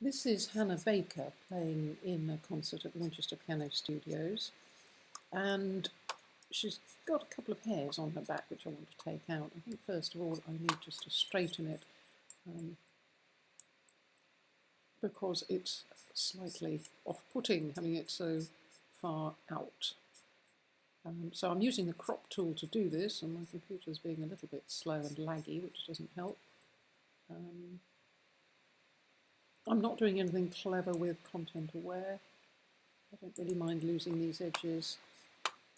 This is Hannah Baker playing in a concert at the Winchester Piano Studios, and she's got a couple of hairs on her back which I want to take out. I think first of all I need just to straighten it because it's slightly off-putting having it so far out. So I'm using the crop tool to do this, and my computer's being a little bit slow and laggy, which doesn't help. I'm not doing anything clever with content aware. I don't really mind losing these edges.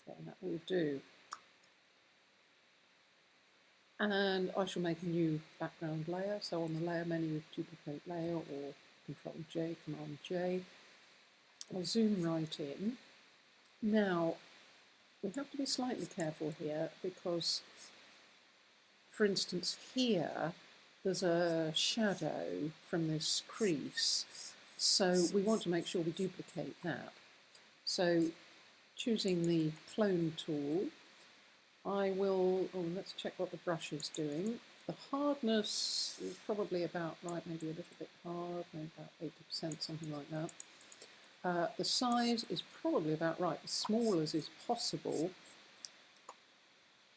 Okay, that will do. And I shall make a new background layer. So on the layer menu, duplicate layer or Control J, Command J. I'll zoom right in. Now, we have to be slightly careful here because, for instance, here there's a shadow from this crease. So we want to make sure we duplicate that. So choosing the clone tool, I will, let's check what the brush is doing. The hardness is probably about right, maybe a little bit hard, maybe about 80%, something like that. The size is probably about right, as small as is possible.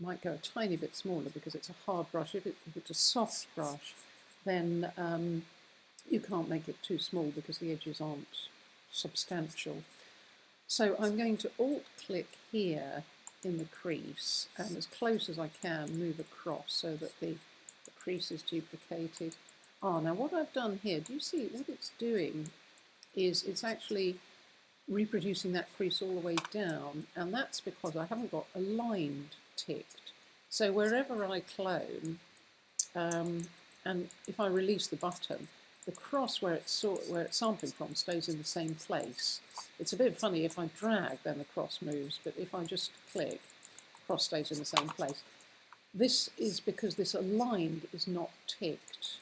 Might go a tiny bit smaller because it's a hard brush. If it's a soft brush, then you can't make it too small because the edges aren't substantial. So I'm going to Alt-click here in the crease and as close as I can move across so that the crease is duplicated. Now what I've done here, do you see what it's doing is it's actually reproducing that crease all the way down, and that's because I haven't got aligned ticked. So wherever I clone, and if I release the button, the cross where it's sampling from stays in the same place. It's a bit funny, if I drag then the cross moves, but if I just click, the cross stays in the same place. This is because this aligned is not ticked.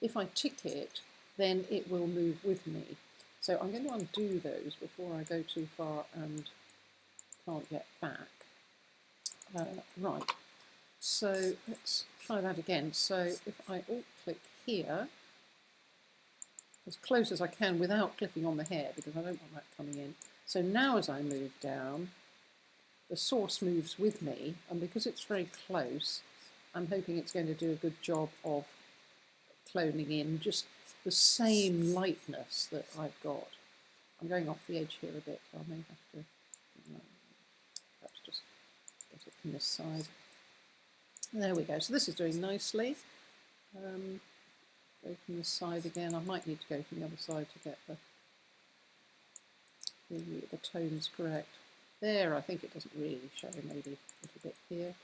If I tick it, then it will move with me. So I'm going to undo those before I go too far and can't get back. Right, so let's try that again. So if I Alt-click here, as close as I can without clicking on the hair because I don't want that coming in. So now as I move down, the source moves with me, and because it's very close, I'm hoping it's going to do a good job of cloning in just the same lightness that I've got. I'm going off the edge here a bit, so I may have to perhaps just get it from this side. There we go, so this is doing nicely. Go from this side again. I might need to go from the other side to get the tones correct. There, I think it doesn't really show, maybe a little bit here.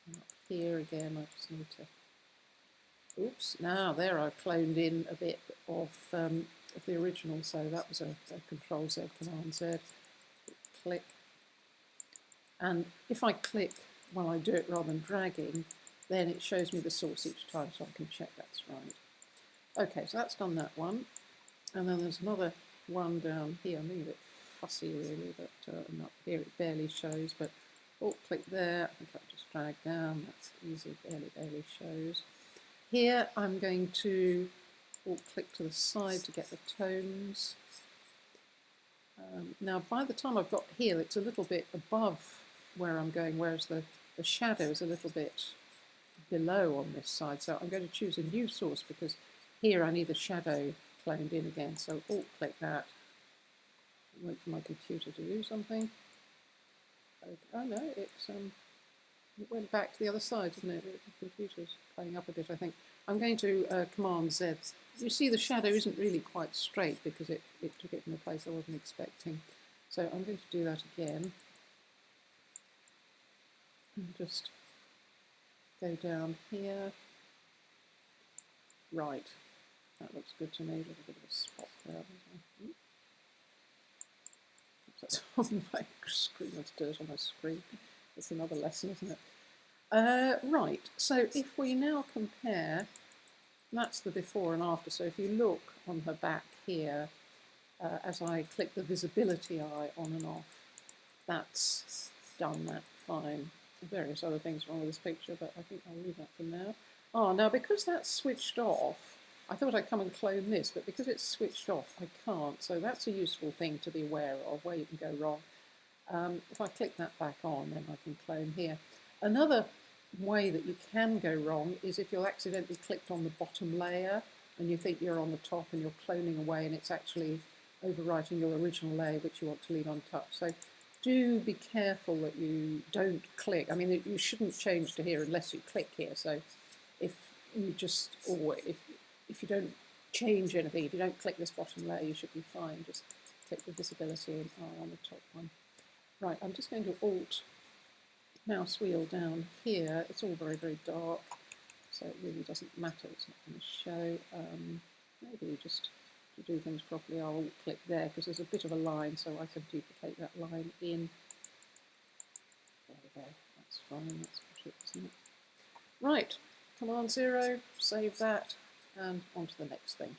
And up here again, I just need to... Oops, now there I've cloned in a bit of the original, so that was a Control Z, Command Z, click. And if I click while I do it rather than dragging, then it shows me the source each time so I can check that's right. Okay, so that's done that one. And then there's another one down here, maybe a bit fussy really, but not here it barely shows, but Alt-click there, I think I'll just drag down, that's easy, barely shows. Here I'm going to Alt-click to the side to get the tones. Now by the time I've got here, it's a little bit above where I'm going, whereas the shadow is a little bit below on this side. So I'm going to choose a new source because here I need the shadow cloned in again. So Alt-click that. Wait for my computer to do something. Okay. Oh no, it went back to the other side, didn't it? The computer's playing up a bit, I think. I'm going to Command Z. You see the shadow isn't really quite straight because it took it from a place I wasn't expecting. So I'm going to do that again. And just go down here. Right, that looks good to me. A little bit of a spot there. That's on my screen. That's dirt on my screen. That's another lesson, isn't it? Right, so if we now compare, that's the before and after. So if you look on her back here, as I click the visibility eye on and off, that's done that fine. Various other things wrong with this picture, but I think I'll leave that for now. Now because that's switched off, I thought I'd come and clone this, but because it's switched off, I can't. So that's a useful thing to be aware of, where you can go wrong. If I click that back on, then I can clone here. Another way that you can go wrong is if you've accidentally clicked on the bottom layer and you think you're on the top and you're cloning away and it's actually overwriting your original layer which you want to leave untouched. So do be careful that you don't click. I mean, you shouldn't change to here unless you click here. So if you just, or if you don't change anything, if you don't click this bottom layer, you should be fine. Just click the visibility and R on the top one. Right, I'm just going to Alt mouse wheel down here. It's all very, very dark, so it really doesn't matter. It's not going to show. Maybe just to do things properly, I'll Alt click there because there's a bit of a line, so I can duplicate that line in. There we go. That's fine. That's it, isn't it? Right, Command 0, save that, and on to the next thing.